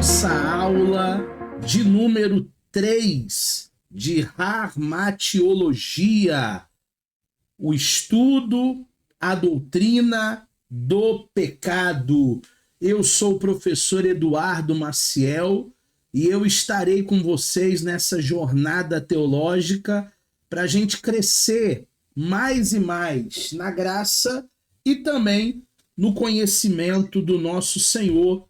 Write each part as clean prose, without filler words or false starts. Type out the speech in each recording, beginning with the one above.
nossa aula de número 3 de Harmatiologia, o estudo, a doutrina do pecado. Eu sou o professor Eduardo Maciel e eu estarei com vocês nessa jornada teológica para a gente crescer mais e mais na graça e também no conhecimento do nosso Senhor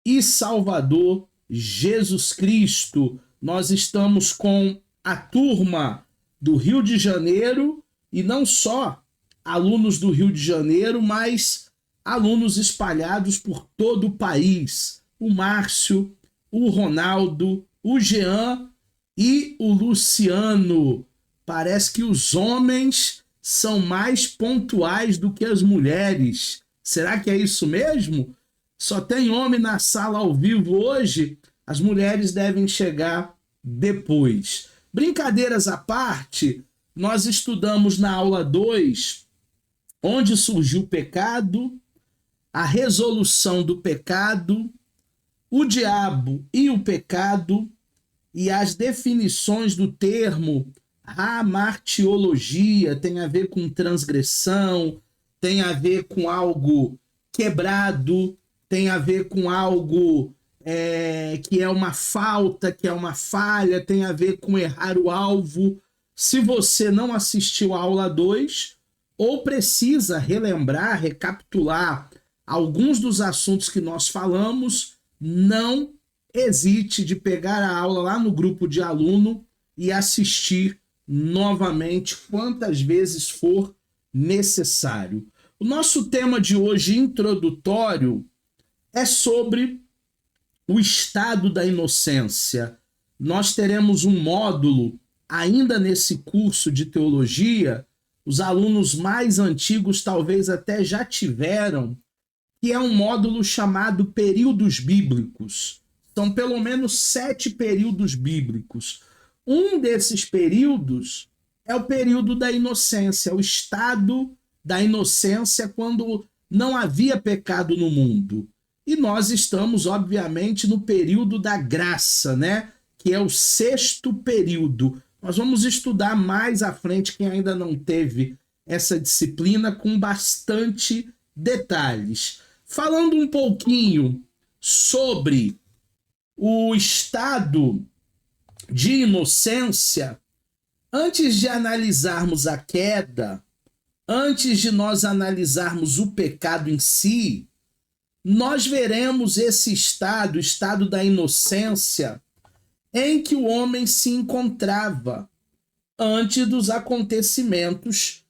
e Salvador Jesus Cristo. Nós estamos com a turma do Rio de Janeiro e não só alunos do Rio de Janeiro, mas alunos espalhados por todo o país. O Márcio, o Ronaldo, o Jean e o Luciano. Parece que os homens são mais pontuais do que as mulheres. Será que é isso mesmo? Só tem homem na sala ao vivo hoje? As mulheres devem chegar depois. Brincadeiras à parte, nós estudamos na aula 2 onde surgiu o pecado, a resolução do pecado, o diabo e o pecado e as definições do termo hamartiologia. Tem a ver com transgressão, tem a ver com algo quebrado, tem a ver com algo que é uma falta, que é uma falha, tem a ver com errar o alvo. Se você não assistiu a aula 2 ou precisa relembrar, recapitular alguns dos assuntos que nós falamos, não hesite de pegar a aula lá no grupo de aluno e assistir novamente quantas vezes for necessário. O nosso tema de hoje, introdutório, é sobre o estado da inocência. Nós teremos um módulo ainda nesse curso de teologia, os alunos mais antigos talvez até já tiveram, que é um módulo chamado períodos bíblicos. São pelo menos 7 períodos bíblicos. Um desses períodos é o período da inocência, o estado da inocência quando não havia pecado no mundo. E nós estamos, obviamente, no período da graça, né? Que é o 6º período. Nós vamos estudar mais à frente, quem ainda não teve essa disciplina, com bastante detalhes. Falando um pouquinho sobre o estado de inocência, antes de analisarmos a queda, antes de nós analisarmos o pecado em si, nós veremos esse estado, o estado da inocência, em que o homem se encontrava antes dos acontecimentos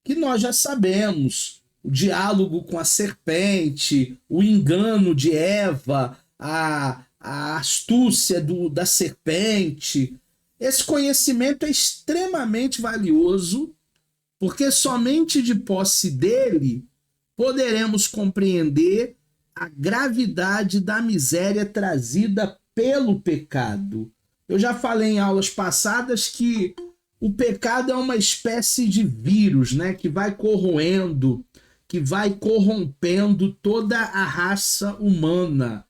que nós já sabemos. O diálogo com a serpente, o engano de Eva, a astúcia da serpente. Esse conhecimento é extremamente valioso, porque somente de posse dele poderemos compreender a gravidade da miséria trazida pelo pecado. Eu já falei em aulas passadas que o pecado é uma espécie de vírus, né, que vai corroendo, que vai corrompendo toda a raça humana.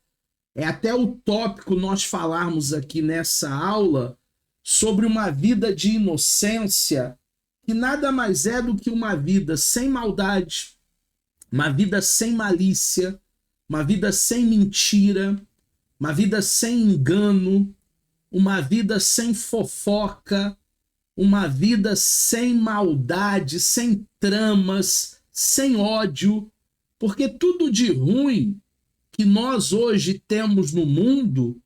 É até utópico nós falarmos aqui nessa aula sobre uma vida de inocência, que nada mais é do que uma vida sem maldade, uma vida sem malícia, uma vida sem mentira, uma vida sem engano, uma vida sem fofoca, uma vida sem maldade, sem tramas, sem ódio, porque tudo de ruim que nós hoje temos no mundo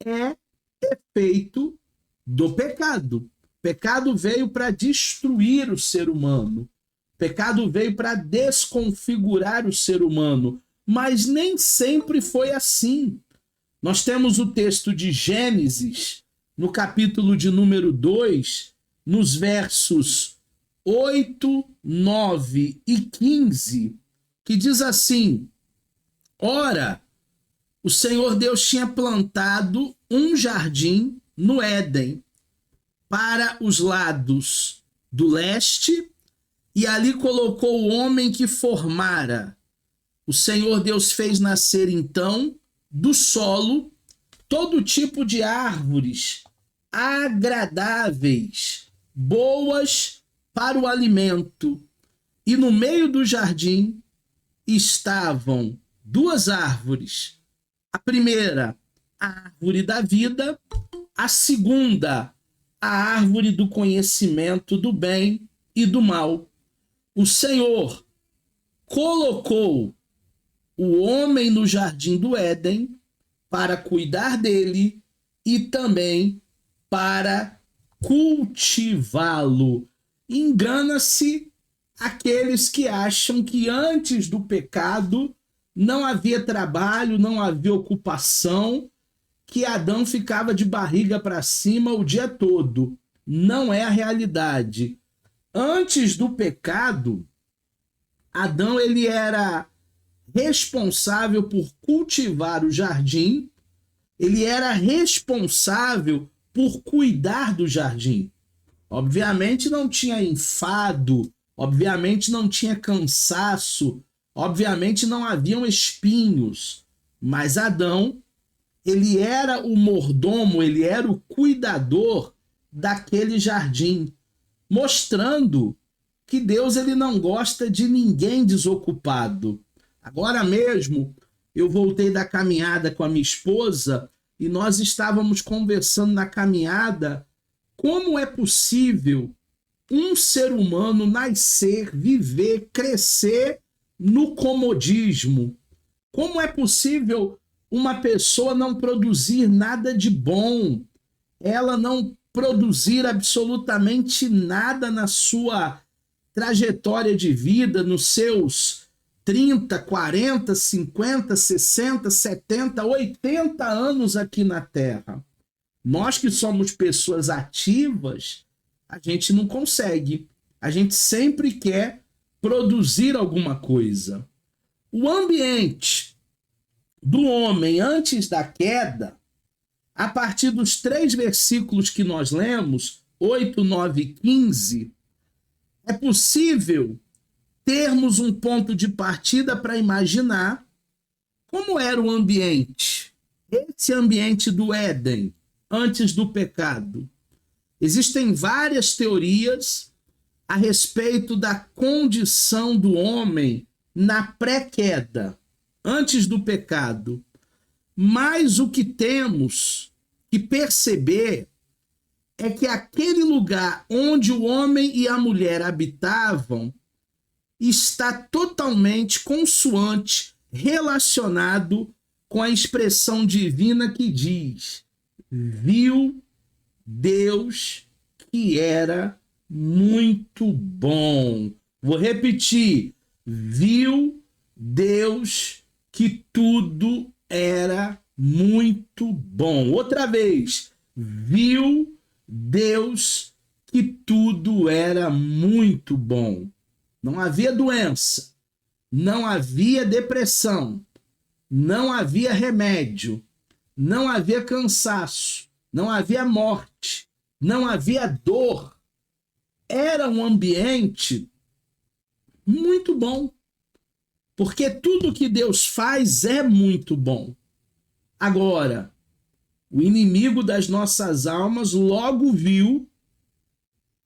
é efeito do pecado. O pecado veio para destruir o ser humano. O pecado veio para desconfigurar o ser humano. Mas nem sempre foi assim. Nós temos o texto de Gênesis, no capítulo de número 2, nos versos 8, 9 e 15, que diz assim: Ora, o Senhor Deus tinha plantado um jardim no Éden, para os lados do leste, e ali colocou o homem que formara. O Senhor Deus fez nascer então do solo todo tipo de árvores agradáveis, boas para o alimento. E no meio do jardim estavam duas árvores. A primeira, a árvore da vida, a segunda, a árvore do conhecimento do bem e do mal. O Senhor colocou o homem no jardim do Éden para cuidar dele e também para cultivá-lo. Engana-se aqueles que acham que antes do pecado não havia trabalho, não havia ocupação, que Adão ficava de barriga para cima o dia todo. Não é a realidade. Antes do pecado, Adão ele era responsável por cultivar o jardim, ele era responsável por cuidar do jardim. Obviamente não tinha enfado, obviamente não tinha cansaço, obviamente não haviam espinhos, mas Adão, ele era o mordomo, ele era o cuidador daquele jardim, mostrando que Deus ele não gosta de ninguém desocupado. Agora mesmo, eu voltei da caminhada com a minha esposa e nós estávamos conversando na caminhada como é possível um ser humano nascer, viver, crescer no comodismo. Como é possível uma pessoa não produzir nada de bom, ela não produzir absolutamente nada na sua trajetória de vida, nos seus 30, 40, 50, 60, 70, 80 anos aqui na Terra. Nós que somos pessoas ativas, a gente não consegue. A gente sempre quer produzir alguma coisa. O ambiente do homem antes da queda, a partir dos 3 versículos que nós lemos, 8, 9 e 15, é possível termos um ponto de partida para imaginar como era o ambiente, esse ambiente do Éden, antes do pecado. Existem várias teorias a respeito da condição do homem na pré-queda, antes do pecado. Mas o que temos que perceber é que aquele lugar onde o homem e a mulher habitavam está totalmente consoante, relacionado com a expressão divina que diz: viu Deus que era muito bom. Vou repetir: viu Deus que tudo era muito bom. Outra vez: viu Deus que tudo era muito bom. Não havia doença, não havia depressão, não havia remédio, não havia cansaço, não havia morte, não havia dor. Era um ambiente muito bom, porque tudo que Deus faz é muito bom. Agora, o inimigo das nossas almas logo viu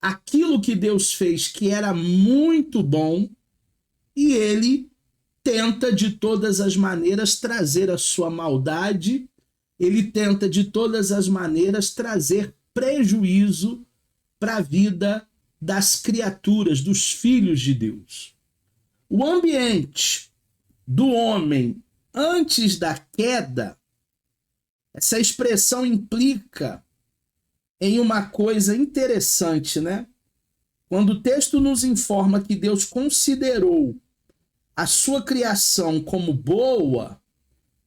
aquilo que Deus fez que era muito bom e ele tenta de todas as maneiras trazer a sua maldade, ele tenta de todas as maneiras trazer prejuízo para a vida das criaturas, dos filhos de Deus. O ambiente do homem antes da queda, essa expressão implica em uma coisa interessante, né? Quando o texto nos informa que Deus considerou a sua criação como boa,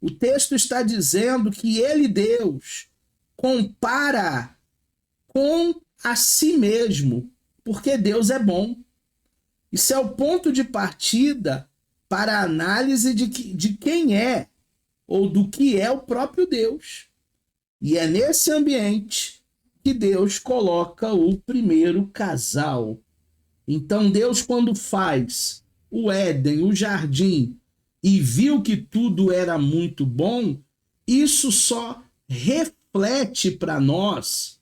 o texto está dizendo que ele, Deus, compara com a si mesmo, porque Deus é bom. Isso é o ponto de partida para a análise de quem é ou do que é o próprio Deus. E é nesse ambiente que Deus coloca o primeiro casal. Então Deus, quando faz o Éden, o jardim, e viu que tudo era muito bom, isso só reflete para nós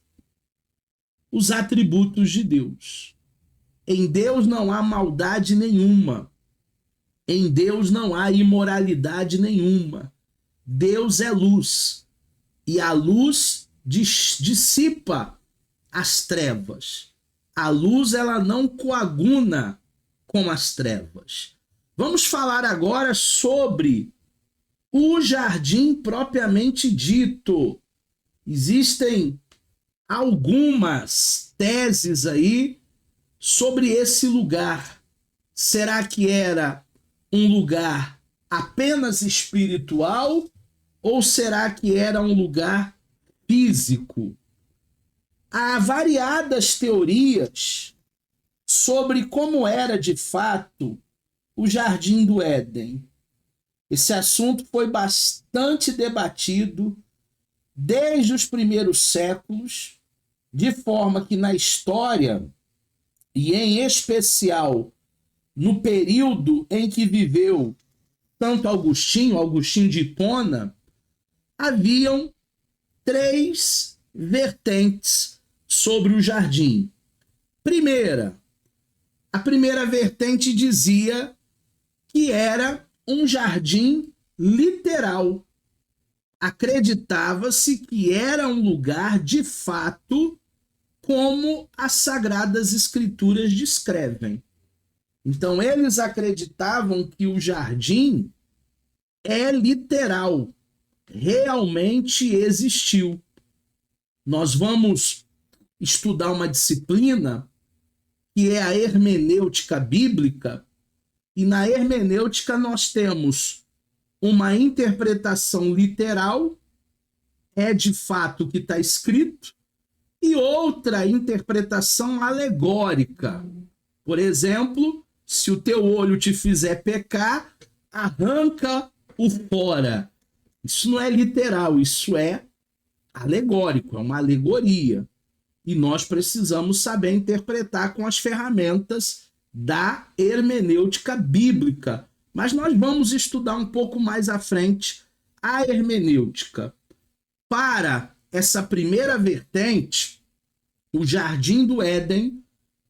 os atributos de Deus. Em Deus não há maldade nenhuma. Em Deus não há imoralidade nenhuma. Deus é luz. E a luz dissipa as trevas. A luz, ela não coaguna com as trevas. Vamos falar agora sobre o jardim propriamente dito. Existem algumas teses aí sobre esse lugar. Será que era um lugar apenas espiritual ou será que era um lugar físico? Há variadas teorias sobre como era de fato o Jardim do Éden. Esse assunto foi bastante debatido desde os primeiros séculos, de forma que na história, e em especial no período em que viveu Santo Agostinho, Agostinho de Hipona, haviam 3 vertentes sobre o jardim. A primeira vertente dizia que era um jardim literal. Acreditava-se que era um lugar de fato como as Sagradas Escrituras descrevem. Então eles acreditavam que o jardim é literal, realmente existiu. Nós vamos estudar uma disciplina que é a hermenêutica bíblica, e na hermenêutica nós temos uma interpretação literal, é de fato o que está escrito, e outra interpretação alegórica. Por exemplo, se o teu olho te fizer pecar, arranca-o fora. Isso não é literal, isso é alegórico, é uma alegoria. E nós precisamos saber interpretar com as ferramentas da hermenêutica bíblica. Mas nós vamos estudar um pouco mais à frente a hermenêutica. Para essa primeira vertente, o Jardim do Éden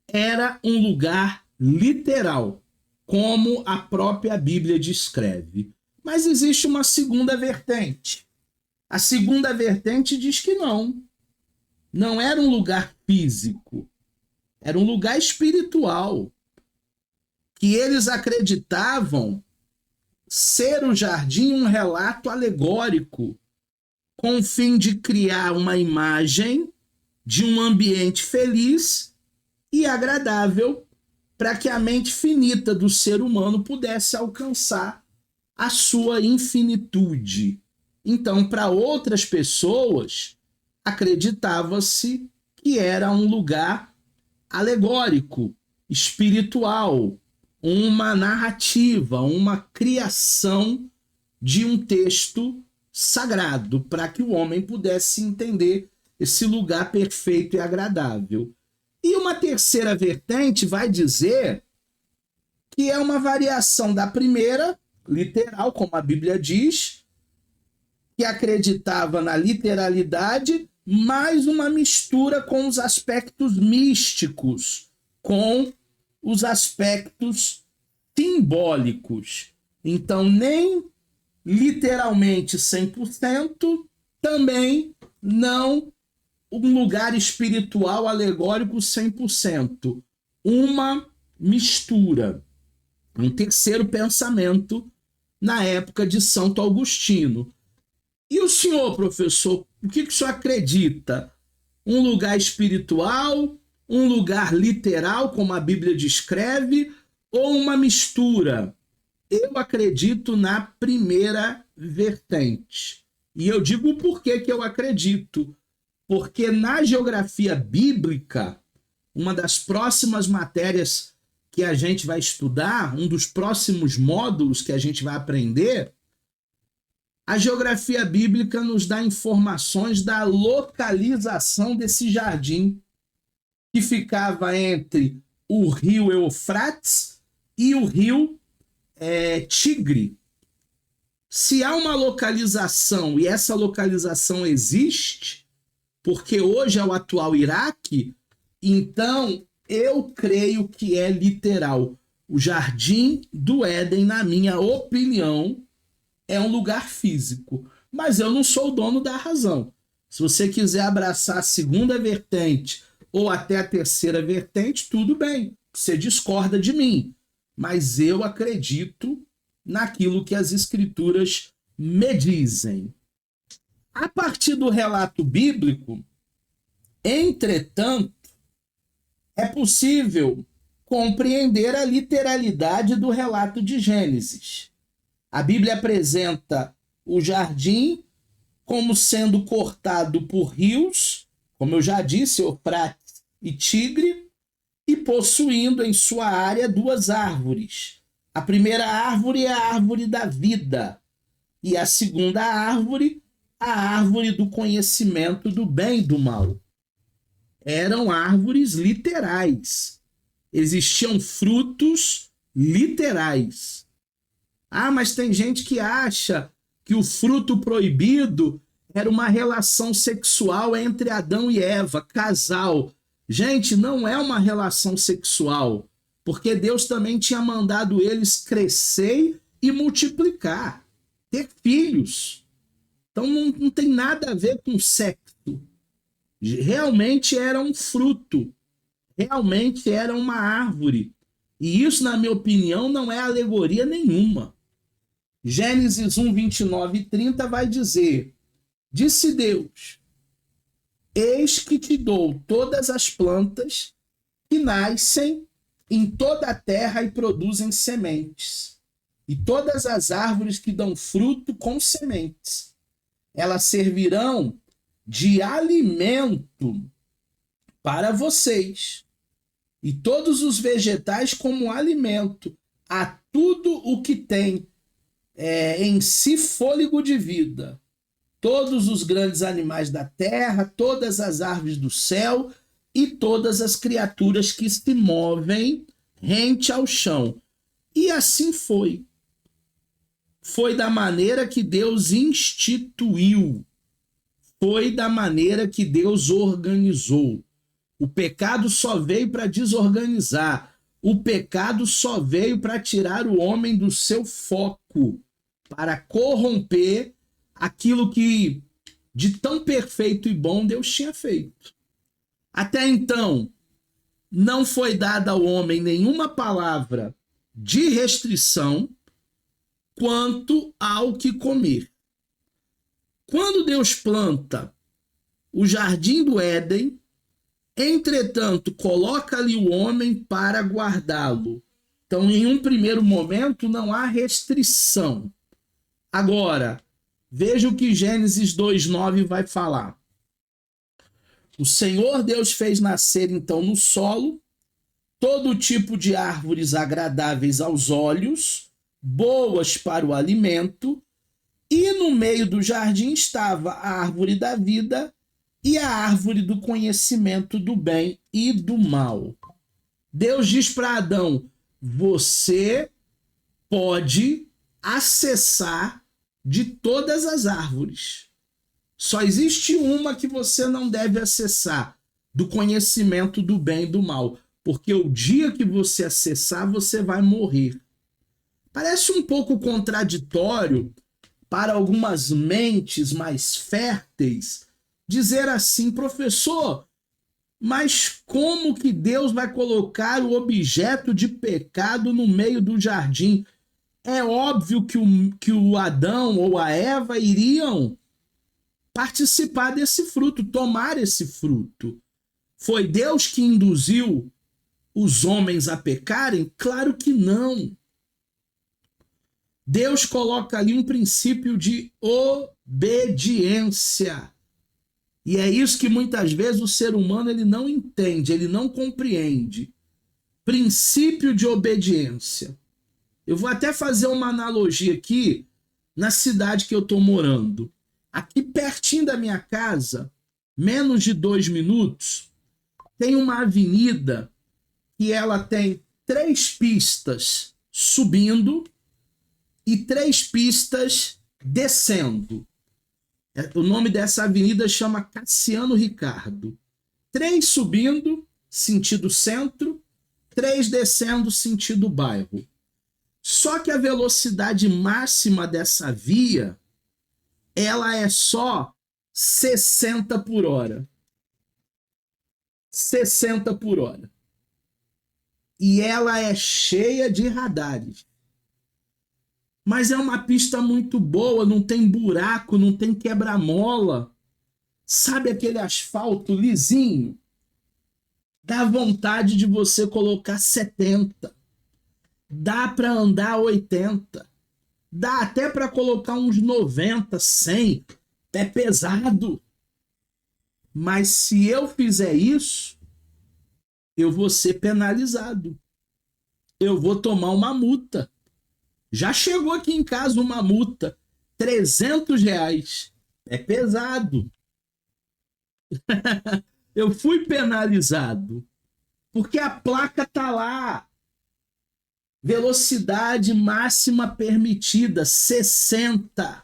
era um lugar literal, como a própria Bíblia descreve. Mas existe uma segunda vertente. A segunda vertente diz que não era um lugar físico, era um lugar espiritual, que eles acreditavam ser o jardim um relato alegórico, com o fim de criar uma imagem de um ambiente feliz e agradável para que a mente finita do ser humano pudesse alcançar a sua infinitude. Então, para outras pessoas, acreditava-se que era um lugar alegórico, espiritual, uma narrativa, uma criação de um texto sagrado, para que o homem pudesse entender esse lugar perfeito e agradável. E uma terceira vertente vai dizer que é uma variação da primeira, literal, como a Bíblia diz, que acreditava na literalidade, mais uma mistura com os aspectos místicos, com os aspectos simbólicos. Então, nem literalmente 100%, também não um lugar espiritual alegórico 100%. Uma mistura. Um terceiro pensamento na época de Santo Agostinho. E o senhor, professor, o que o senhor acredita? Um lugar espiritual, um lugar literal, como a Bíblia descreve, ou uma mistura? Eu acredito na primeira vertente. E eu digo o porquê que eu acredito. Porque na geografia bíblica, uma das próximas matérias que a gente vai estudar, um dos próximos módulos que a gente vai aprender, a geografia bíblica nos dá informações da localização desse jardim, que ficava entre o rio Eufrates e o rio Tigre. Se há uma localização e essa localização existe, porque hoje é o atual Iraque, então eu creio que é literal. O Jardim do Éden, na minha opinião, é um lugar físico. Mas eu não sou o dono da razão. Se você quiser abraçar a segunda vertente ou até a terceira vertente, tudo bem. Você discorda de mim. Mas eu acredito naquilo que as escrituras me dizem. A partir do relato bíblico, entretanto, é possível compreender a literalidade do relato de Gênesis. A Bíblia apresenta o jardim como sendo cortado por rios, como eu já disse, Eufrates e Tigre, e possuindo em sua área duas árvores. A primeira árvore é a árvore da vida, e a segunda árvore, a árvore do conhecimento do bem e do mal. Eram árvores literais. Existiam frutos literais. Ah, mas tem gente que acha que o fruto proibido era uma relação sexual entre Adão e Eva, casal. Gente, não é uma relação sexual, porque Deus também tinha mandado eles crescer e multiplicar, ter filhos. Então não tem nada a ver com sexo. Realmente era um fruto, realmente era uma árvore. E isso, na minha opinião, não é alegoria nenhuma. Gênesis 1, 29 e 30 vai dizer: disse Deus, eis que te dou todas as plantas que nascem em toda a terra e produzem sementes, e todas as árvores que dão fruto com sementes. Elas servirão de alimento para vocês, e todos os vegetais como alimento a tudo o que tem em si fôlego de vida, todos os grandes animais da terra, todas as árvores do céu e todas as criaturas que se movem rente ao chão. E assim foi. Foi da maneira que Deus instituiu. Foi da maneira que Deus organizou. O pecado só veio para desorganizar. O pecado só veio para tirar o homem do seu foco, para corromper aquilo que de tão perfeito e bom Deus tinha feito. Até então, não foi dada ao homem nenhuma palavra de restrição quanto ao que comer. Quando Deus planta o jardim do Éden, entretanto, coloca ali o homem para guardá-lo. Então, em um primeiro momento, não há restrição. Agora, veja o que Gênesis 2:9 vai falar. O Senhor Deus fez nascer, então, no solo todo tipo de árvores agradáveis aos olhos, boas para o alimento, e no meio do jardim estava a árvore da vida e a árvore do conhecimento do bem e do mal. Deus diz para Adão: você pode acessar de todas as árvores. Só existe uma que você não deve acessar, do conhecimento do bem e do mal, porque o dia que você acessar, você vai morrer. Parece um pouco contraditório para algumas mentes mais férteis dizer assim: professor, mas como que Deus vai colocar o objeto de pecado no meio do jardim? É óbvio que o Adão ou a Eva iriam participar desse fruto, tomar esse fruto. Foi Deus que induziu os homens a pecarem? Claro que não. Deus coloca ali um princípio de obediência. E é isso que muitas vezes o ser humano ele não entende, ele não compreende. Princípio de obediência. Eu vou até fazer uma analogia aqui na cidade que eu estou morando. Aqui pertinho da minha casa, menos de 2 minutos, tem uma avenida que ela tem 3 pistas subindo e 3 pistas descendo. O nome dessa avenida chama Cassiano Ricardo. 3 subindo, sentido centro, 3 descendo, sentido bairro. Só que a velocidade máxima dessa via, ela é só 60 por hora. 60 por hora. E ela é cheia de radares. Mas é uma pista muito boa, não tem buraco, não tem quebra-mola. Sabe aquele asfalto lisinho? Dá vontade de você colocar 70. Dá para andar 80. Dá até para colocar uns 90, 100. É pesado. Mas se eu fizer isso, eu vou ser penalizado. Eu vou tomar uma multa. Já chegou aqui em casa uma multa. R$300. É pesado. Eu fui penalizado. Porque a placa tá lá. Velocidade máxima permitida, 60.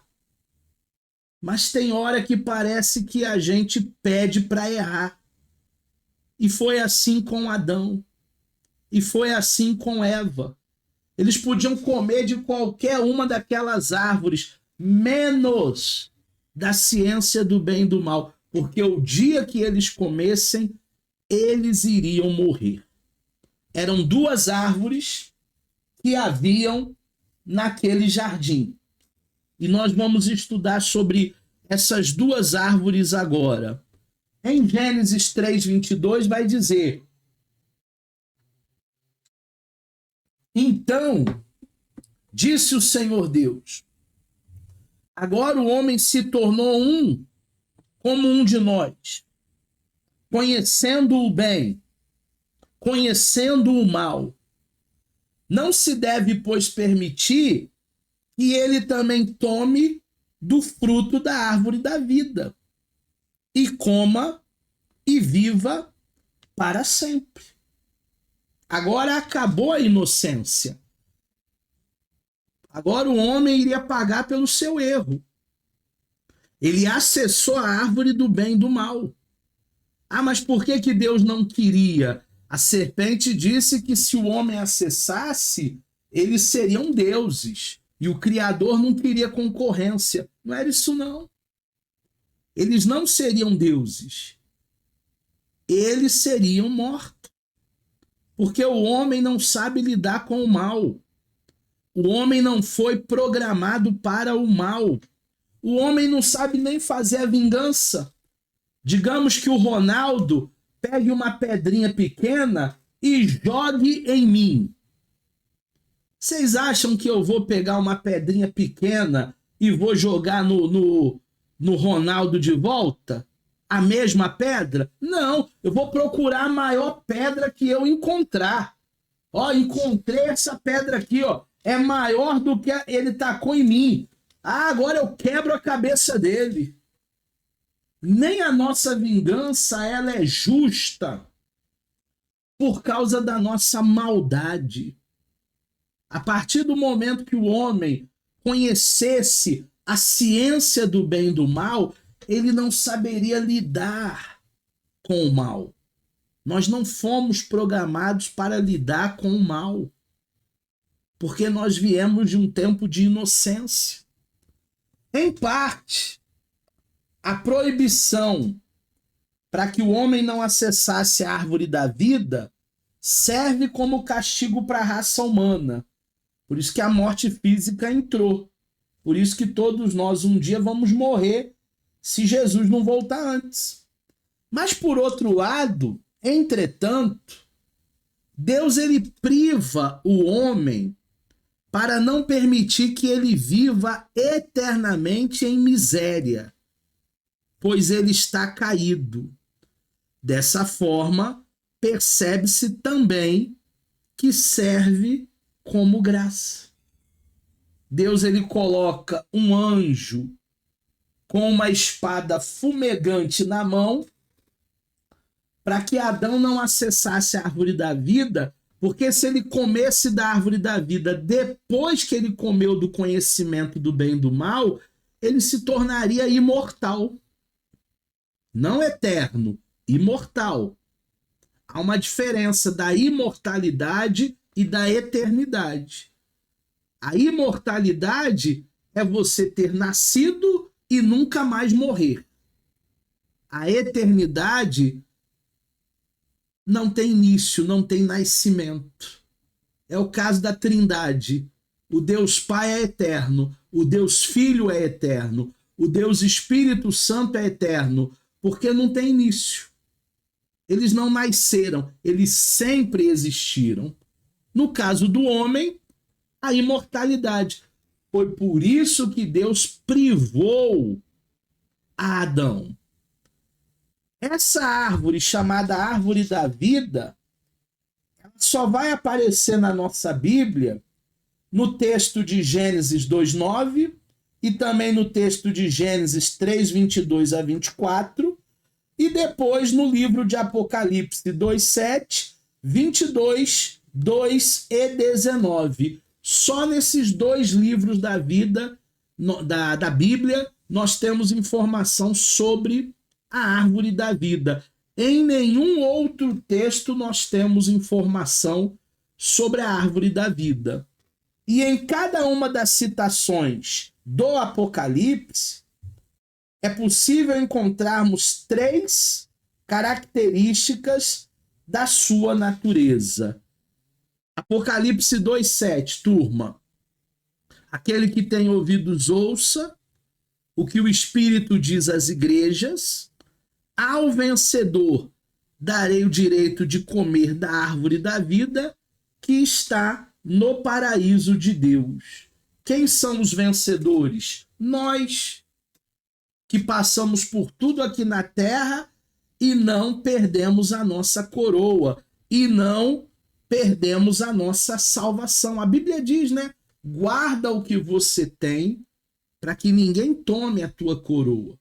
Mas tem hora que parece que a gente pede para errar. E foi assim com Adão. E foi assim com Eva. Eles podiam comer de qualquer uma daquelas árvores, menos da ciência do bem e do mal. Porque o dia que eles comessem, eles iriam morrer. Eram 2 árvores que haviam naquele jardim. E nós vamos estudar sobre essas 2 árvores agora. Em Gênesis 3:22 vai dizer: então, disse o Senhor Deus, agora o homem se tornou um como um de nós, conhecendo o bem, conhecendo o mal. Não se deve, pois, permitir que ele também tome do fruto da árvore da vida e coma e viva para sempre. Agora acabou a inocência. Agora o homem iria pagar pelo seu erro. Ele acessou a árvore do bem e do mal. Ah, mas por que Deus não queria? A serpente disse que se o homem acessasse, eles seriam deuses. E o Criador não queria concorrência. Não era isso, não. Eles não seriam deuses. Eles seriam mortos. Porque o homem não sabe lidar com o mal. O homem não foi programado para o mal. O homem não sabe nem fazer a vingança. Digamos que o Ronaldo pegue uma pedrinha pequena e jogue em mim. Vocês acham que eu vou pegar uma pedrinha pequena e vou jogar no Ronaldo de volta? A mesma pedra? Não, eu vou procurar a maior pedra que eu encontrar. Ó, encontrei essa pedra aqui, ó. É maior do que ele tacou em mim. Ah, agora eu quebro a cabeça dele. Nem a nossa vingança ela é justa por causa da nossa maldade. A partir do momento que o homem conhecesse a ciência do bem e do mal, ele não saberia lidar com o mal. Nós não fomos programados para lidar com o mal, porque nós viemos de um tempo de inocência. Em parte, a proibição para que o homem não acessasse a árvore da vida serve como castigo para a raça humana. Por isso que a morte física entrou. Por isso que todos nós um dia vamos morrer se Jesus não voltar antes. Mas por outro lado, entretanto, Deus ele priva o homem para não permitir que ele viva eternamente em miséria, pois ele está caído. Dessa forma, percebe-se também que serve como graça. Deus ele coloca um anjo com uma espada fumegante na mão para que Adão não acessasse a árvore da vida, Porque se ele comesse da árvore da vida depois que ele comeu do conhecimento do bem e do mal, ele se tornaria imortal. Não eterno, imortal. Há uma diferença da imortalidade e da eternidade. A imortalidade é você ter nascido e nunca mais morrer. A eternidade não tem início, não tem nascimento. É o caso da Trindade. O Deus Pai é eterno, o Deus Filho é eterno, o Deus Espírito Santo é eterno, porque não tem início. Eles não nasceram, eles sempre existiram. No caso do homem, a imortalidade. Foi por isso que Deus privou a Adão. Essa árvore chamada árvore da vida, ela só vai aparecer na nossa Bíblia no texto de Gênesis 2:9 e também no texto de Gênesis 3:22 a 24 e depois no livro de Apocalipse 2:7, 22, 2 e 19. Só nesses dois livros da vida, da Bíblia, nós temos informação sobre a árvore da vida. Em nenhum outro texto nós temos informação sobre a árvore da vida. E em cada uma das citações do Apocalipse, é possível encontrarmos 3 características da sua natureza. Apocalipse 2:7, turma. Aquele que tem ouvidos ouça o que o Espírito diz às igrejas. Ao vencedor darei o direito de comer da árvore da vida que está no paraíso de Deus. Quem são os vencedores? Nós, que passamos por tudo aqui na terra e não perdemos a nossa coroa, e não perdemos a nossa salvação. A Bíblia diz, né? Guarda o que você tem para que ninguém tome a tua coroa,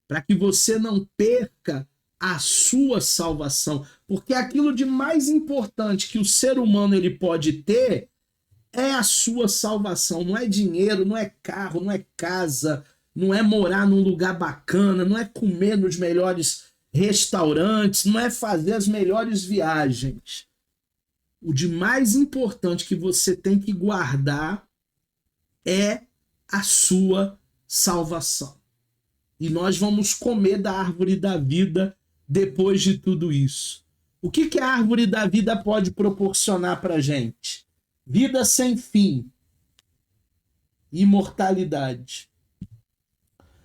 para que você não perca a sua salvação, porque aquilo de mais importante que o ser humano ele pode ter é a sua salvação. Não é dinheiro, não é carro, não é casa, não é morar num lugar bacana, não é comer nos melhores restaurantes, não é fazer as melhores viagens. O de mais importante que você tem que guardar é a sua salvação. E nós vamos comer da árvore da vida depois de tudo isso. O que a árvore da vida pode proporcionar para a gente? Vida sem fim, imortalidade,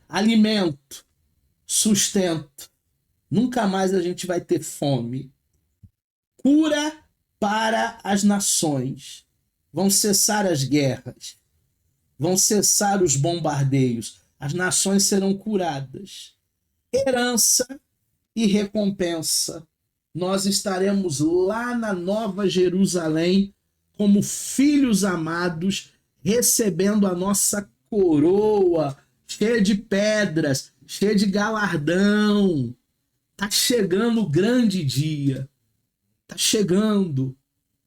alimento, sustento. Nunca mais a gente vai ter fome. Cura para as nações. Vão cessar as guerras. Vão cessar os bombardeios. As nações serão curadas. Herança e recompensa. Nós estaremos lá na Nova Jerusalém como filhos amados, recebendo a nossa coroa, cheia de pedras, cheia de galardão. Tá chegando o grande dia. Tá chegando.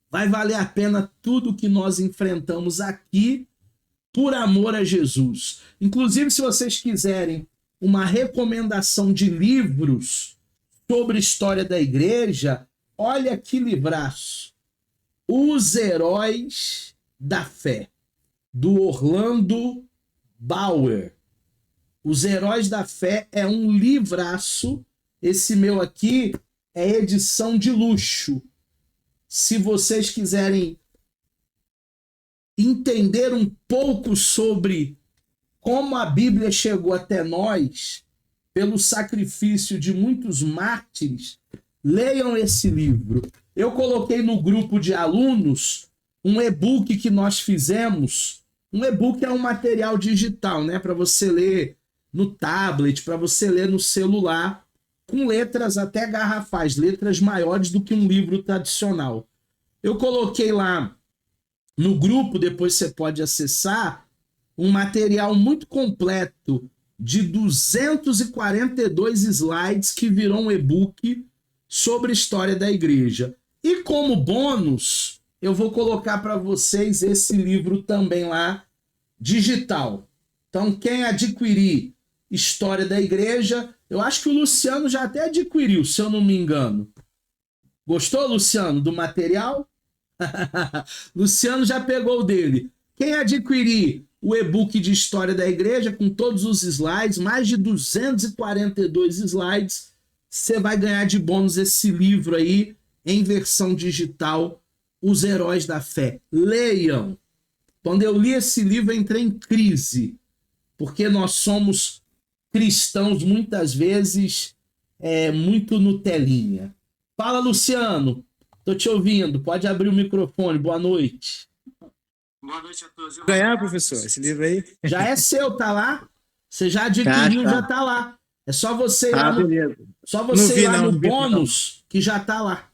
Vai valer a pena tudo que nós enfrentamos aqui por amor a Jesus. Inclusive, se vocês quiserem uma recomendação de livros sobre história da igreja, olha que livraço. Os Heróis da Fé, do Orlando Bauer. Os Heróis da Fé é um livraço. Esse meu aqui é edição de luxo. Se vocês quiserem entender um pouco sobre como a Bíblia chegou até nós, pelo sacrifício de muitos mártires, leiam esse livro. Eu coloquei no grupo de alunos um e-book que nós fizemos. Um e-book é um material digital, né? Para você ler no tablet, para você ler no celular, com letras até garrafais, letras maiores do que um livro tradicional. Eu coloquei lá no grupo, depois você pode acessar, um material muito completo de 242 slides que virou um e-book sobre a história da igreja. E como bônus, eu vou colocar para vocês esse livro também lá, digital. Então, quem adquirir História da Igreja, eu acho que o Luciano já até adquiriu, se eu não me engano. Gostou, Luciano, do material? Luciano já pegou o dele. Quem adquirir o e-book de História da Igreja, com todos os slides, mais de 242 slides, você vai ganhar de bônus esse livro aí, em versão digital, Os Heróis da Fé. Leiam! Quando eu li esse livro, eu entrei em crise, porque nós somos cristãos, muitas vezes, muito Nutelinha. Fala, Luciano! Tô te ouvindo, pode abrir o microfone, boa noite. Boa noite a todos. Eu ganhar, professor, esse livro aí? Já é seu, tá lá? Você já adquiriu, já tá lá. É só você ir lá no, só você ir lá no bônus, que já tá lá.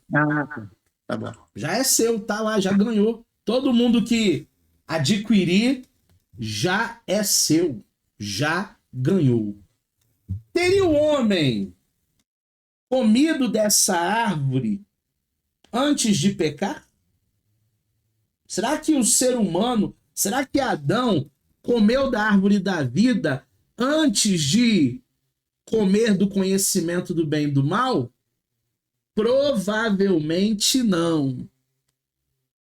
Tá bom. Já é seu, tá lá, já ganhou. Todo mundo que adquirir já é seu, já ganhou. Teria o homem comido dessa árvore antes de pecar? Será que o ser humano, será que Adão comeu da árvore da vida antes de comer do conhecimento do bem e do mal? Provavelmente não.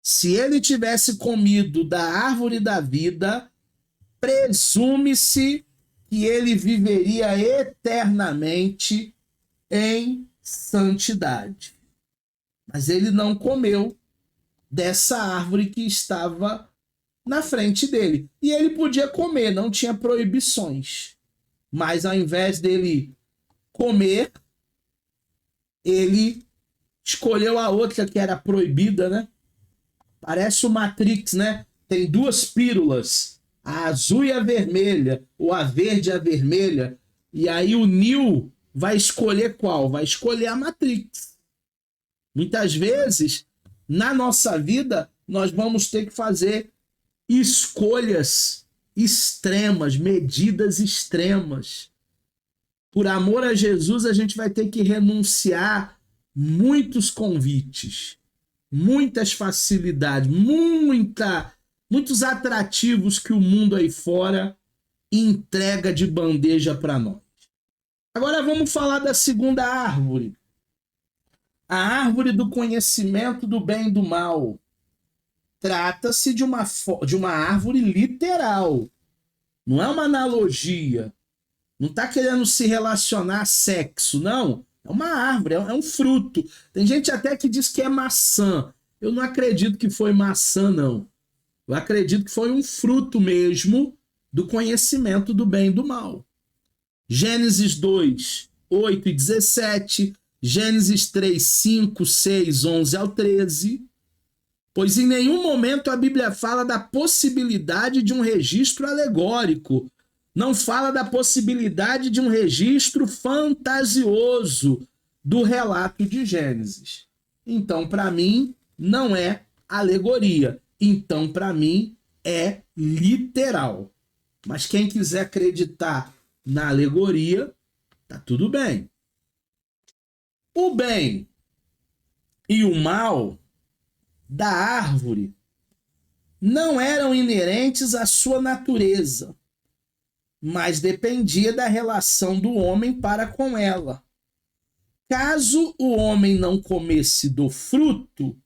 Se ele tivesse comido da árvore da vida, presume-se que ele viveria eternamente em santidade. Mas ele não comeu dessa árvore que estava na frente dele. E ele podia comer, não tinha proibições. Mas ao invés dele comer, ele escolheu a outra que era proibida, né? Parece o Matrix, né? Tem duas pílulas, a azul e a vermelha, ou a verde e a vermelha, e aí o Neo vai escolher qual? Vai escolher a Matrix. Muitas vezes, na nossa vida, nós vamos ter que fazer escolhas extremas, medidas extremas. Por amor a Jesus, a gente vai ter que renunciar muitos convites, muitas facilidades, muitos atrativos que o mundo aí fora entrega de bandeja para nós. Agora vamos falar da segunda árvore. A árvore do conhecimento do bem e do mal. Trata-se de uma árvore literal. Não é uma analogia. Não está querendo se relacionar a sexo, não. É uma árvore, é um fruto. Tem gente até que diz que é maçã. Eu não acredito que foi maçã, não. Eu acredito que foi um fruto mesmo do conhecimento do bem e do mal. Gênesis 2, 8 e 17, Gênesis 3, 5, 6, 11 ao 13. Pois em nenhum momento a Bíblia fala da possibilidade de um registro alegórico. Não fala da possibilidade de um registro fantasioso do relato de Gênesis. Então, para mim, não é alegoria. Então, para mim, é literal. Mas quem quiser acreditar na alegoria, tá tudo bem. O bem e o mal da árvore não eram inerentes à sua natureza, mas dependia da relação do homem para com ela. Caso o homem não comesse do fruto,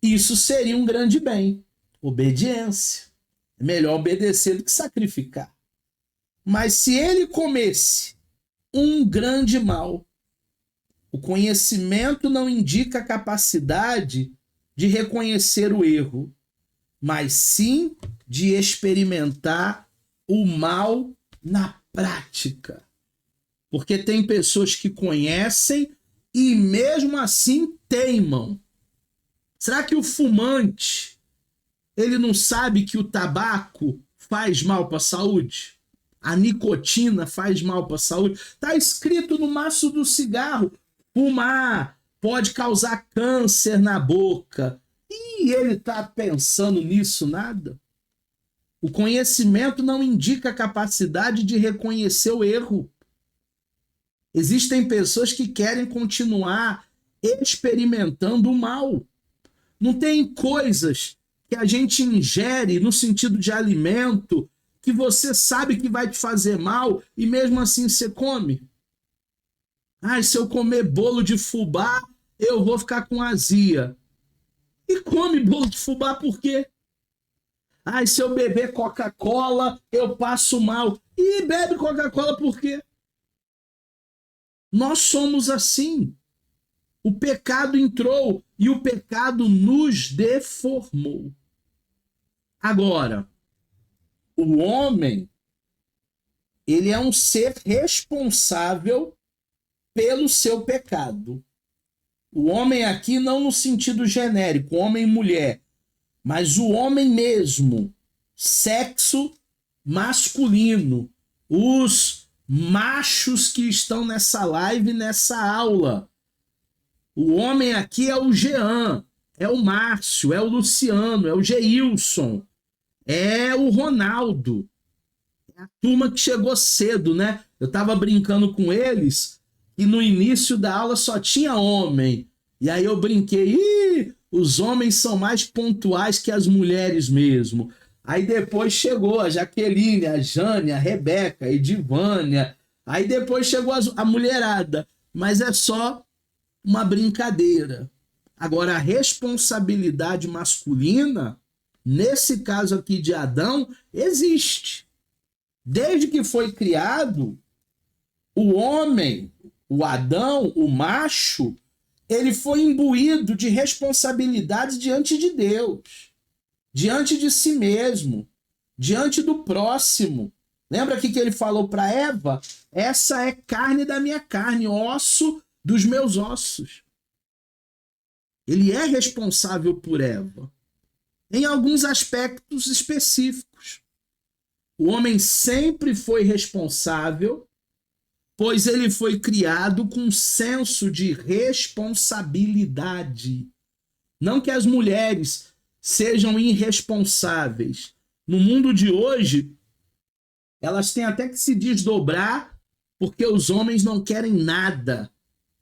isso seria um grande bem, obediência. É melhor obedecer do que sacrificar. Mas se ele comesse, um grande mal. O conhecimento não indica a capacidade de reconhecer o erro, mas sim de experimentar o mal na prática. Porque tem pessoas que conhecem e mesmo assim teimam. Será que o fumante, ele não sabe que o tabaco faz mal para a saúde? A nicotina faz mal para a saúde? Está escrito no maço do cigarro, fumar pode causar câncer na boca. E ele está pensando nisso nada? O conhecimento não indica a capacidade de reconhecer o erro. Existem pessoas que querem continuar experimentando o mal. Não tem coisas que a gente ingere no sentido de alimento que você sabe que vai te fazer mal e mesmo assim você come. Ah, se eu comer bolo de fubá, eu vou ficar com azia. E come bolo de fubá por quê? Ah, se eu beber Coca-Cola, eu passo mal. E bebe Coca-Cola por quê? Nós somos assim. O pecado entrou e o pecado nos deformou. Agora, o homem, ele é um ser responsável pelo seu pecado. O homem aqui não no sentido genérico, homem e mulher, mas o homem mesmo, sexo masculino, os machos que estão nessa live, nessa aula. O homem aqui é o Jean, é o Márcio, é o Luciano, é o Geilson, é o Ronaldo. É a turma que chegou cedo, né? Eu tava brincando com eles e no início da aula só tinha homem. E aí eu brinquei, os homens são mais pontuais que as mulheres mesmo. Aí depois chegou a Jaqueline, a Jane, a Rebeca, a Edivânia. Aí depois chegou a mulherada. Mas é só uma brincadeira. Agora, a responsabilidade masculina, nesse caso aqui de Adão, existe. Desde que foi criado, o homem, o Adão, o macho, ele foi imbuído de responsabilidades diante de Deus, diante de si mesmo, diante do próximo. Lembra aqui que ele falou para Eva? Essa é carne da minha carne, osso dos meus ossos. Ele é responsável por Eva, em alguns aspectos específicos. O homem sempre foi responsável, pois ele foi criado com um senso de responsabilidade. Não que as mulheres sejam irresponsáveis. No mundo de hoje, elas têm até que se desdobrar, porque os homens não querem nada.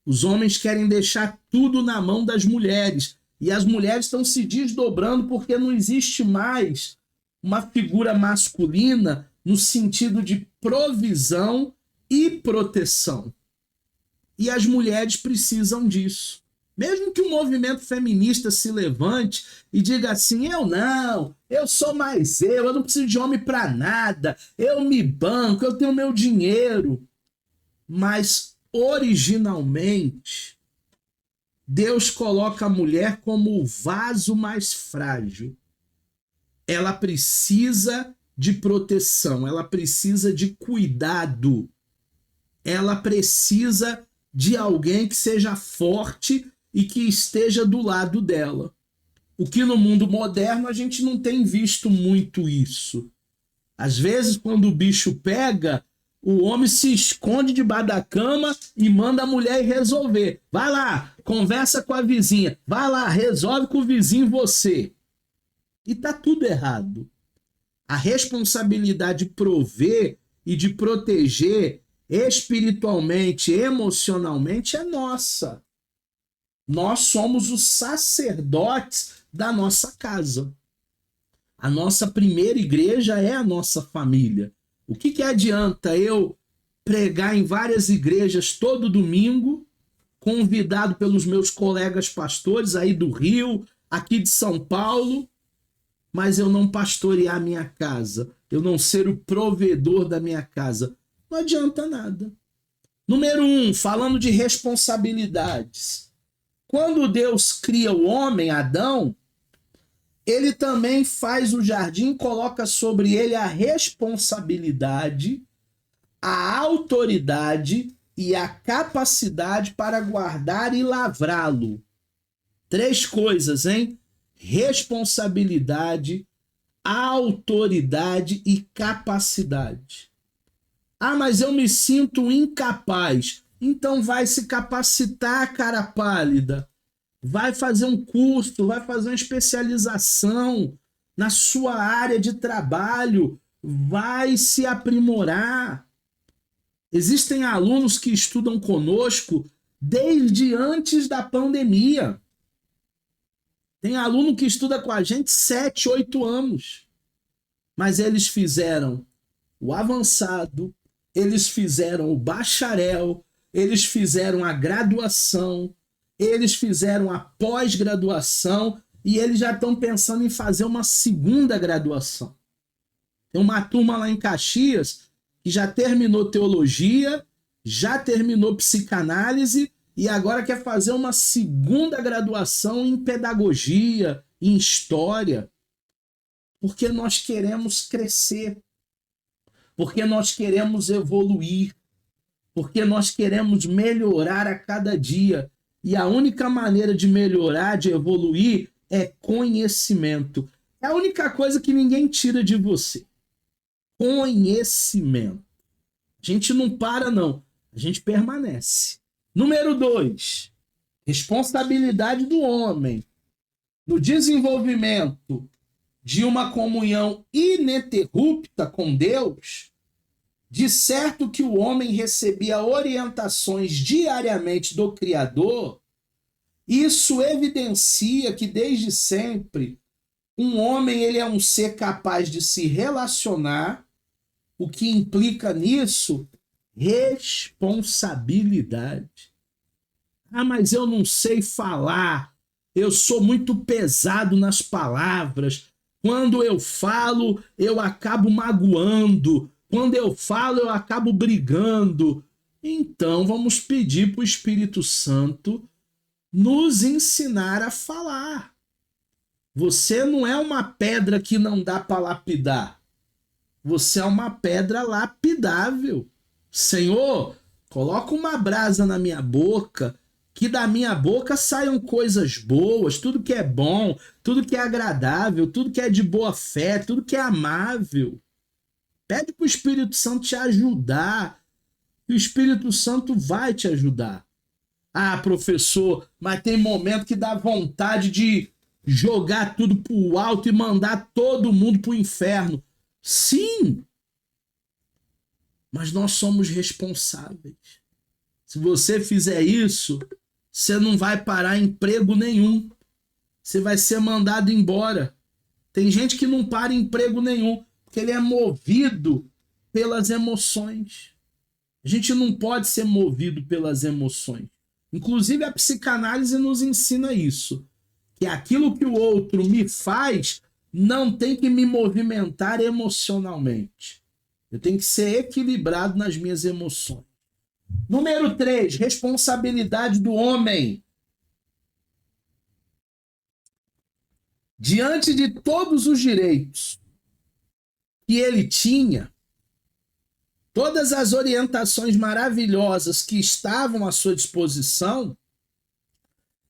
Os homens querem deixar tudo na mão das mulheres. E as mulheres estão se desdobrando porque não existe mais uma figura masculina no sentido de provisão e proteção. E as mulheres precisam disso. Mesmo que o movimento feminista se levante e diga assim, eu sou mais eu não preciso de homem para nada, eu me banco, eu tenho meu dinheiro. Mas originalmente, Deus coloca a mulher como o vaso mais frágil. Ela precisa de proteção, ela precisa de cuidado, ela precisa de alguém que seja forte e que esteja do lado dela. O que no mundo moderno a gente não tem visto muito isso. Às vezes, quando o bicho pega, o homem se esconde debaixo da cama e manda a mulher ir resolver. Vai lá, conversa com a vizinha. Vai lá, resolve com o vizinho você. E tá tudo errado. A responsabilidade de prover e de proteger espiritualmente, emocionalmente é nossa. Nós somos os sacerdotes da nossa casa. A nossa primeira igreja é a nossa família. O que adianta eu pregar em várias igrejas todo domingo, convidado pelos meus colegas pastores aí do Rio, aqui de São Paulo, mas eu não pastorear a minha casa, eu não ser o provedor da minha casa? Não adianta nada. Número 1, falando de responsabilidades. Quando Deus cria o homem, Adão, ele também faz o jardim, coloca sobre ele a responsabilidade, a autoridade e a capacidade para guardar e lavrá-lo. 3 coisas, hein? Responsabilidade, autoridade e capacidade. Ah, mas eu me sinto incapaz. Então vai se capacitar, cara pálida. Vai fazer um curso, vai fazer uma especialização na sua área de trabalho, vai se aprimorar. Existem alunos que estudam conosco desde antes da pandemia. Tem aluno que estuda com a gente 7, 8 anos. Mas eles fizeram o avançado, eles fizeram o bacharel, eles fizeram a graduação, eles fizeram a pós-graduação e eles já estão pensando em fazer uma segunda graduação. Tem uma turma lá em Caxias que já terminou teologia, já terminou psicanálise e agora quer fazer uma segunda graduação em pedagogia, em história, porque nós queremos crescer, porque nós queremos evoluir, porque nós queremos melhorar a cada dia. E a única maneira de melhorar, de evoluir, é conhecimento. É a única coisa que ninguém tira de você. Conhecimento. A gente não para, não. A gente permanece. Número 2. Responsabilidade do homem no desenvolvimento de uma comunhão ininterrupta com Deus. De certo que o homem recebia orientações diariamente do Criador, isso evidencia que desde sempre um homem ele é um ser capaz de se relacionar, o que implica nisso responsabilidade. Ah, mas eu não sei falar, eu sou muito pesado nas palavras, quando eu falo eu acabo magoando, quando eu falo, eu acabo brigando. Então, vamos pedir para o Espírito Santo nos ensinar a falar. Você não é uma pedra que não dá para lapidar. Você é uma pedra lapidável. Senhor, coloca uma brasa na minha boca, que da minha boca saiam coisas boas, tudo que é bom, tudo que é agradável, tudo que é de boa fé, tudo que é amável. Pede para o Espírito Santo te ajudar. E o Espírito Santo vai te ajudar. Ah, professor, mas tem momento que dá vontade de jogar tudo pro alto e mandar todo mundo pro inferno. Sim! Mas nós somos responsáveis. Se você fizer isso, você não vai parar em emprego nenhum. Você vai ser mandado embora. Tem gente que não para em emprego nenhum, porque ele é movido pelas emoções. A gente não pode ser movido pelas emoções. Inclusive a psicanálise nos ensina isso, que aquilo que o outro me faz não tem que me movimentar emocionalmente. Eu tenho que ser equilibrado nas minhas emoções. Número 3, responsabilidade do homem. Diante de todos os direitos que ele tinha, todas as orientações maravilhosas que estavam à sua disposição,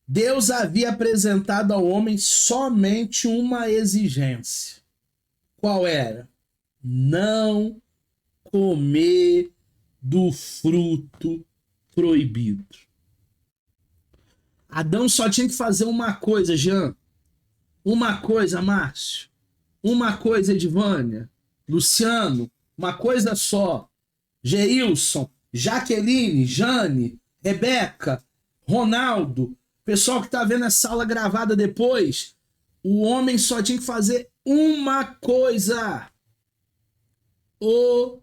Deus havia apresentado ao homem somente uma exigência. Qual era? Não comer do fruto proibido. Adão só tinha que fazer uma coisa, Jean. Uma coisa, Márcio. Uma coisa, Edvânia. Luciano. Uma coisa só. Geilson, Jaqueline, Jane, Rebeca, Ronaldo, pessoal que está vendo essa aula gravada depois, o homem só tinha que fazer uma coisa: obedecer.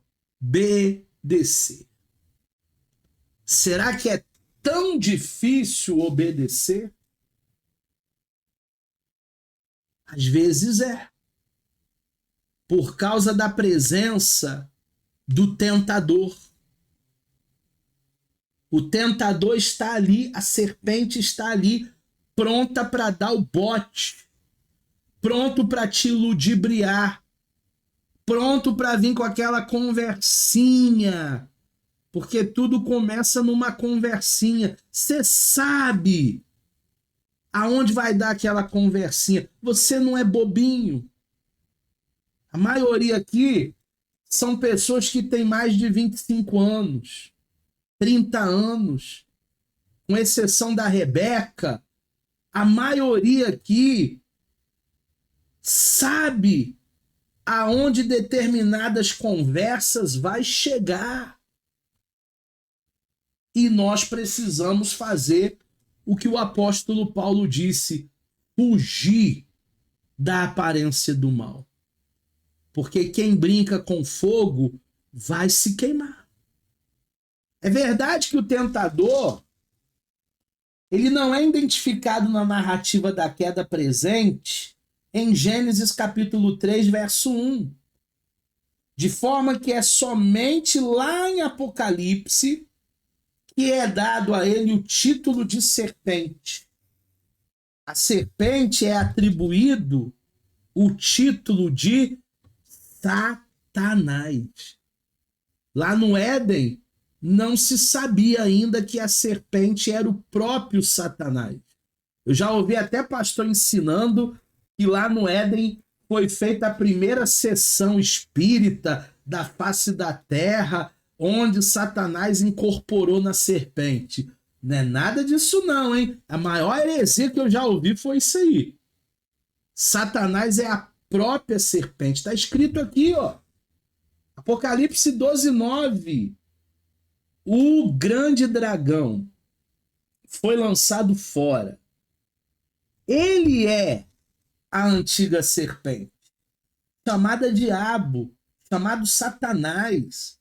Será que é tão difícil obedecer? Às vezes é. Por causa da presença do tentador. O tentador está ali, a serpente está ali, pronta para dar o bote, pronto para te ludibriar, pronto para vir com aquela conversinha, porque tudo começa numa conversinha. Você sabe aonde vai dar aquela conversinha. Você não é bobinho. A maioria aqui são pessoas que têm mais de 25 anos, 30 anos, com exceção da Rebeca. A maioria aqui sabe aonde determinadas conversas vai chegar. e nós precisamos fazer o que o apóstolo Paulo disse: fugir da aparência do mal. Porque quem brinca com fogo vai se queimar. É verdade que o tentador, ele não é identificado na narrativa da queda presente em Gênesis capítulo 3, verso 1. De forma que é somente lá em Apocalipse que é dado a ele o título de serpente. A serpente é atribuído o título de Satanás. Lá no Éden, não se sabia ainda que a serpente era o próprio Satanás. Eu já ouvi até pastor ensinando que lá no Éden foi feita a primeira sessão espírita da face da terra, onde Satanás incorporou na serpente. Não é nada disso não, hein? A maior heresia que eu já ouvi foi isso aí. Satanás é a própria serpente. Está escrito aqui, ó. Apocalipse 12, 9. O grande dragão foi lançado fora. Ele é a antiga serpente, chamada diabo, chamado Satanás,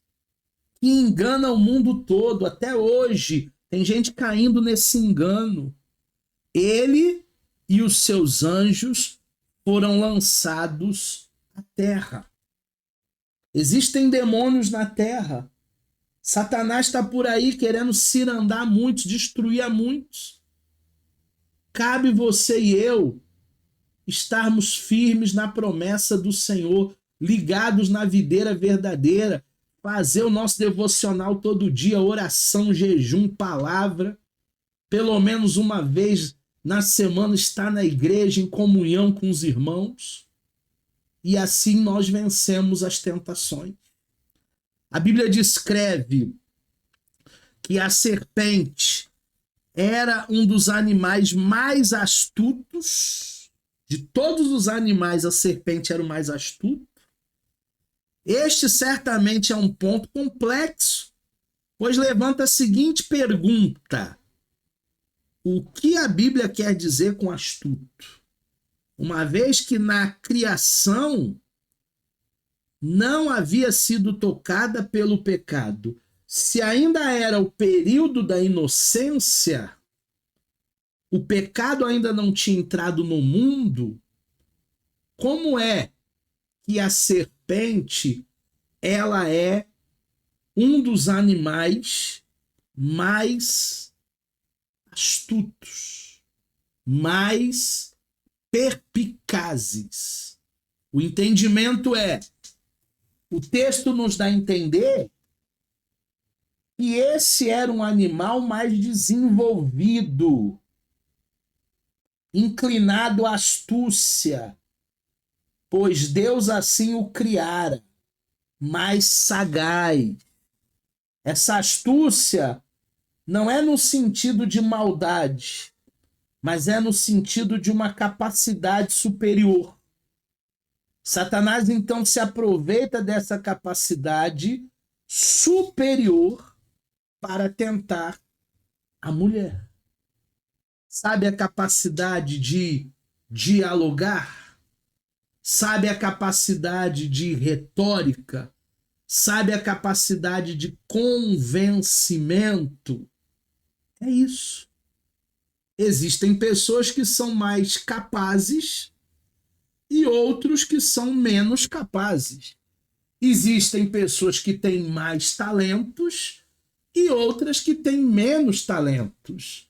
que engana o mundo todo. Até hoje tem gente caindo nesse engano. Ele e os seus anjos foram lançados à terra. Existem demônios na terra. Satanás está por aí querendo cirandar muitos, destruir a muitos. Cabe você e eu estarmos firmes na promessa do Senhor, ligados na videira verdadeira, fazer o nosso devocional todo dia, oração, jejum, palavra, pelo menos uma vez na semana estar na igreja em comunhão com os irmãos, e assim nós vencemos as tentações. A Bíblia descreve que a serpente era um dos animais mais astutos. De todos os animais, a serpente era o mais astuto. Este certamente é um ponto complexo, pois levanta a seguinte pergunta: o que a Bíblia quer dizer com astuto? Uma vez que na criação não havia sido tocada pelo pecado, se ainda era o período da inocência, o pecado ainda não tinha entrado no mundo, como é que a serpente, ela é um dos animais mais astutos, mais perspicazes? O entendimento é, o texto nos dá a entender que esse era um animal mais desenvolvido, inclinado à astúcia, pois Deus assim o criara, mais sagaz. Essa astúcia não é no sentido de maldade, mas é no sentido de uma capacidade superior. Satanás então se aproveita dessa capacidade superior para tentar a mulher. Sabe a capacidade de dialogar? Sabe a capacidade de retórica? Sabe a capacidade de convencimento? É isso. Existem pessoas que são mais capazes e outros que são menos capazes. Existem pessoas que têm mais talentos e outras que têm menos talentos.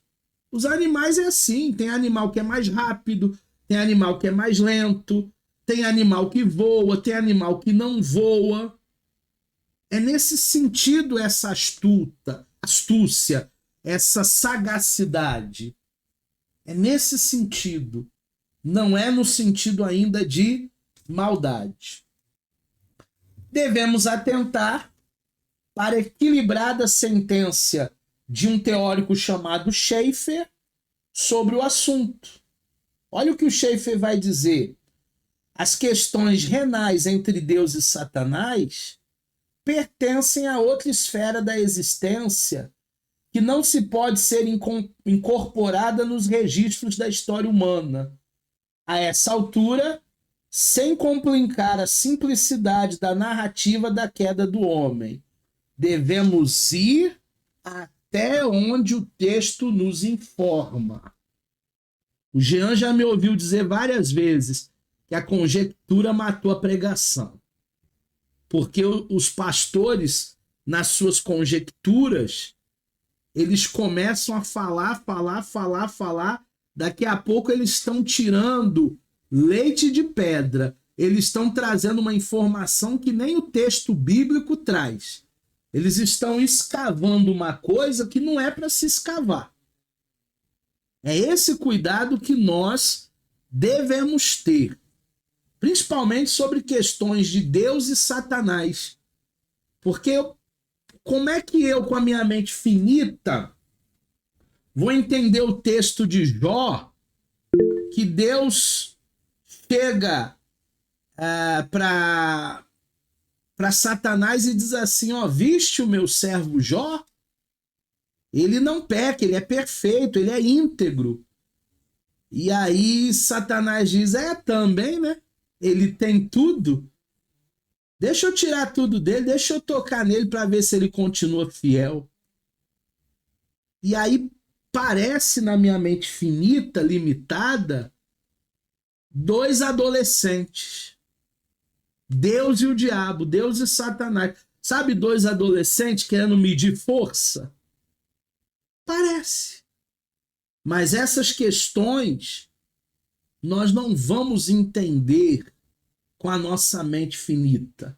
Os animais é assim, tem animal que é mais rápido, tem animal que é mais lento, tem animal que voa, tem animal que não voa. É nesse sentido essa astúcia, essa sagacidade. É nesse sentido. Não é no sentido ainda de maldade. Devemos atentar para a equilibrada sentença de um teórico chamado Schaeffer sobre o assunto. Olha o que o Schaeffer vai dizer. As questões renais entre Deus e Satanás pertencem a outra esfera da existência que não se pode ser incorporada nos registros da história humana. A essa altura, sem complicar a simplicidade da narrativa da queda do homem, devemos ir até onde o texto nos informa. O Jean já me ouviu dizer várias vezes que a conjectura matou a pregação. Porque os pastores, nas suas conjecturas, eles começam a falar. Daqui a pouco eles estão tirando leite de pedra. Eles estão trazendo uma informação que nem o texto bíblico traz. Eles estão escavando uma coisa que não é para se escavar. É esse cuidado que nós devemos ter, principalmente sobre questões de Deus e Satanás. Porque como é que eu, com a minha mente finita, vou entender o texto de Jó, que Deus chega para Satanás e diz assim, ó, viste o meu servo Jó? Ele não peca, ele é perfeito, ele é íntegro. E aí Satanás diz, também, né? Ele tem tudo. Deixa eu tirar tudo dele, deixa eu tocar nele para ver se ele continua fiel. E aí parece na minha mente finita, limitada, dois adolescentes. Deus e o diabo, Deus e Satanás. Sabe dois adolescentes querendo medir força? Parece. Mas essas questões nós não vamos entender com a nossa mente finita.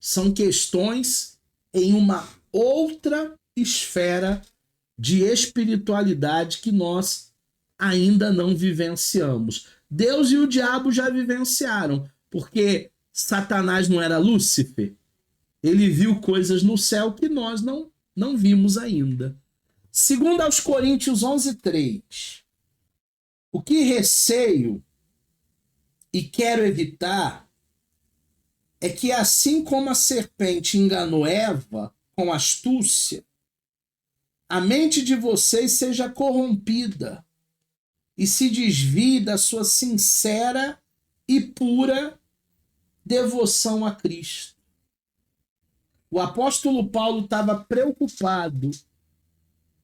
São questões em uma outra esfera de espiritualidade que nós ainda não vivenciamos. Deus e o diabo já vivenciaram, porque Satanás não era Lúcifer. Ele viu coisas no céu que nós não vimos ainda. Segundo aos Coríntios 11:3, o que receio e quero evitar é que, assim como a serpente enganou Eva com astúcia, a mente de vocês seja corrompida e se desvie da sua sincera e pura devoção a Cristo. O apóstolo Paulo estava preocupado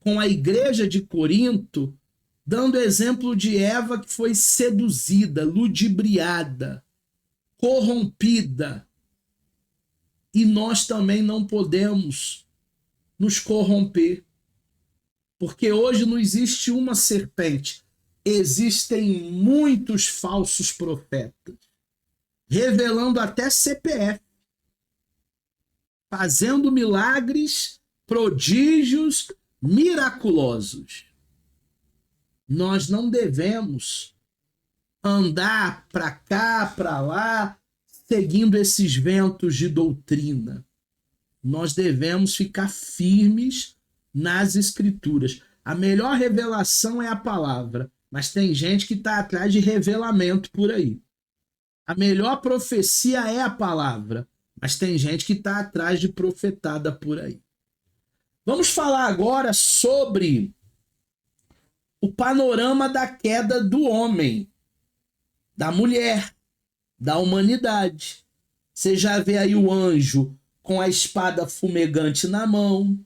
com a igreja de Corinto, dando exemplo de Eva que foi seduzida, ludibriada, corrompida. E nós também não podemos nos corromper, porque hoje não existe uma serpente, existem muitos falsos profetas, revelando até CPF, fazendo milagres, prodígios miraculosos. Nós não devemos andar para cá, para lá, seguindo esses ventos de doutrina. Nós devemos ficar firmes nas escrituras. A melhor revelação é a palavra, mas tem gente que está atrás de revelamento por aí. A melhor profecia é a palavra, mas tem gente que está atrás de profetada por aí. Vamos falar agora sobre o panorama da queda do homem, da mulher, da humanidade. Você já vê aí o anjo com a espada fumegante na mão,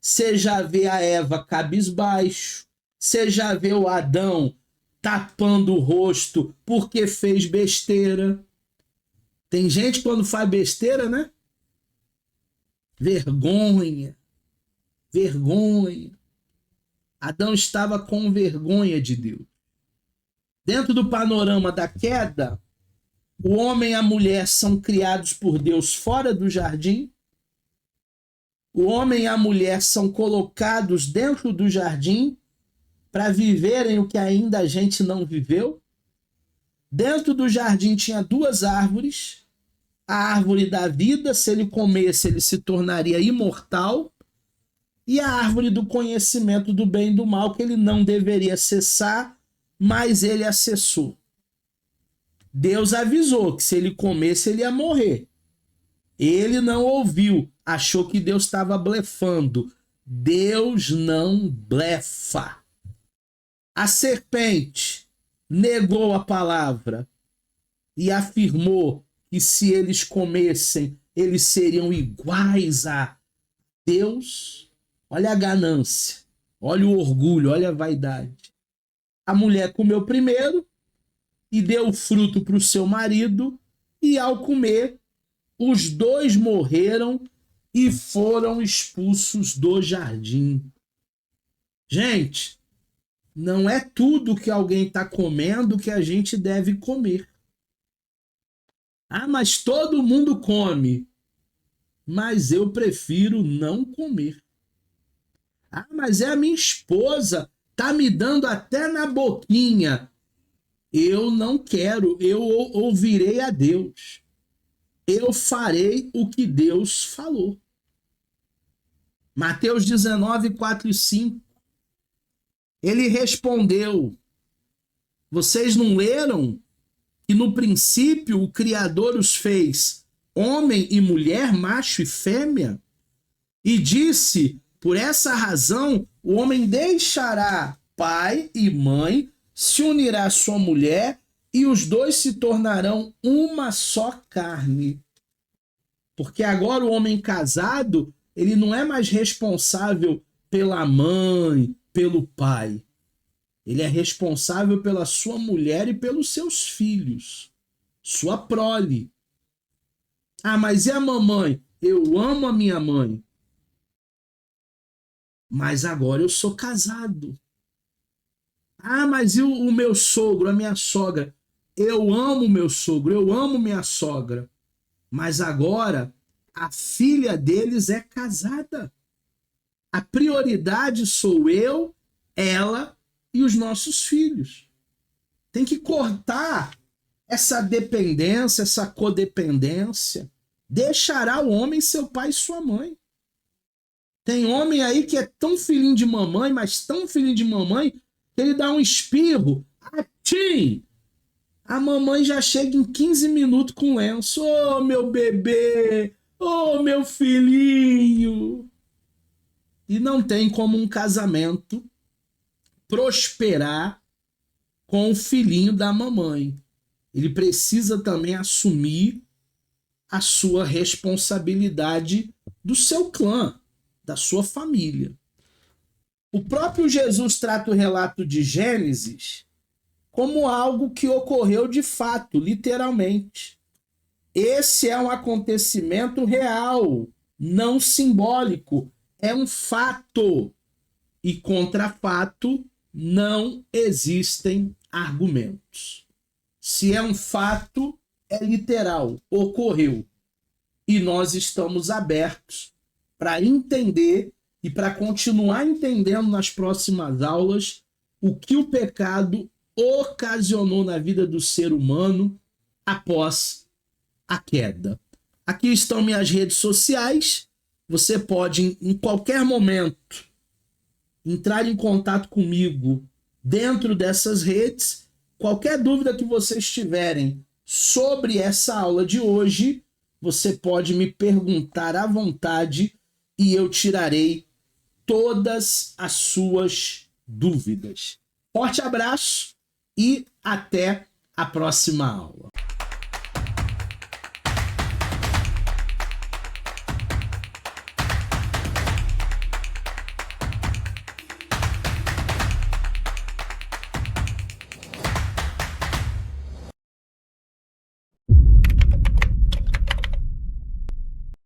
você já vê a Eva cabisbaixo, você já vê o Adão tapando o rosto porque fez besteira. Tem gente quando faz besteira, né? Vergonha. Adão estava com vergonha de Deus. Dentro do panorama da queda, o homem e a mulher são criados por Deus fora do jardim. O homem e a mulher são colocados dentro do jardim para viverem o que ainda a gente não viveu. Dentro do jardim tinha duas árvores. A árvore da vida, se ele comesse, ele se tornaria imortal. E a árvore do conhecimento do bem e do mal, que ele não deveria acessar, mas ele acessou. Deus avisou que se ele comesse, ele ia morrer. Ele não ouviu, achou que Deus estava blefando. Deus não blefa. A serpente negou a palavra e afirmou que se eles comessem, eles seriam iguais a Deus. Olha a ganância, olha o orgulho, olha a vaidade. A mulher comeu primeiro e deu o fruto para o seu marido, e ao comer, os dois morreram e foram expulsos do jardim. Gente, não é tudo que alguém está comendo que a gente deve comer. Ah, mas todo mundo come. Mas eu prefiro não comer. Ah, mas é a minha esposa, tá me dando até na boquinha. Eu não quero, eu ouvirei a Deus. Eu farei o que Deus falou. Mateus 19, 4 e 5. Ele respondeu: vocês não leram que no princípio o Criador os fez homem e mulher, macho e fêmea? E disse: por essa razão o homem deixará pai e mãe, se unirá à sua mulher e os dois se tornarão uma só carne. Porque agora o homem casado, ele não é mais responsável pela mãe, pelo pai. Ele é responsável pela sua mulher e pelos seus filhos, sua prole. Ah, mas e a mamãe? Eu amo a minha mãe. Mas agora eu sou casado. Ah, mas e o meu sogro, a minha sogra? Eu amo meu sogro, eu amo minha sogra. Mas agora a filha deles é casada. A prioridade sou eu, ela e os nossos filhos. Tem que cortar essa dependência, essa codependência. Deixará o homem seu pai e sua mãe. Tem homem aí que é tão filhinho de mamãe, mas tão filhinho de mamãe, que ele dá um espirro. Atim! A mamãe já chega em 15 minutos com lenço. Ô, meu bebê! Ô, meu filhinho! E não tem como um casamento prosperar com o filhinho da mamãe. Ele precisa também assumir a sua responsabilidade do seu clã, da sua família. O próprio Jesus trata o relato de Gênesis como algo que ocorreu de fato, literalmente. Esse é um acontecimento real, não simbólico, é um fato. E contra fato não existem argumentos. Se é um fato, é literal, ocorreu. E nós estamos abertos para entender e para continuar entendendo nas próximas aulas o que o pecado ocasionou na vida do ser humano após a queda. Aqui estão minhas redes sociais. Você pode, em qualquer momento, entrar em contato comigo dentro dessas redes. Qualquer dúvida que vocês tiverem sobre essa aula de hoje, você pode me perguntar à vontade e eu tirarei todas as suas dúvidas. Forte abraço e até a próxima aula.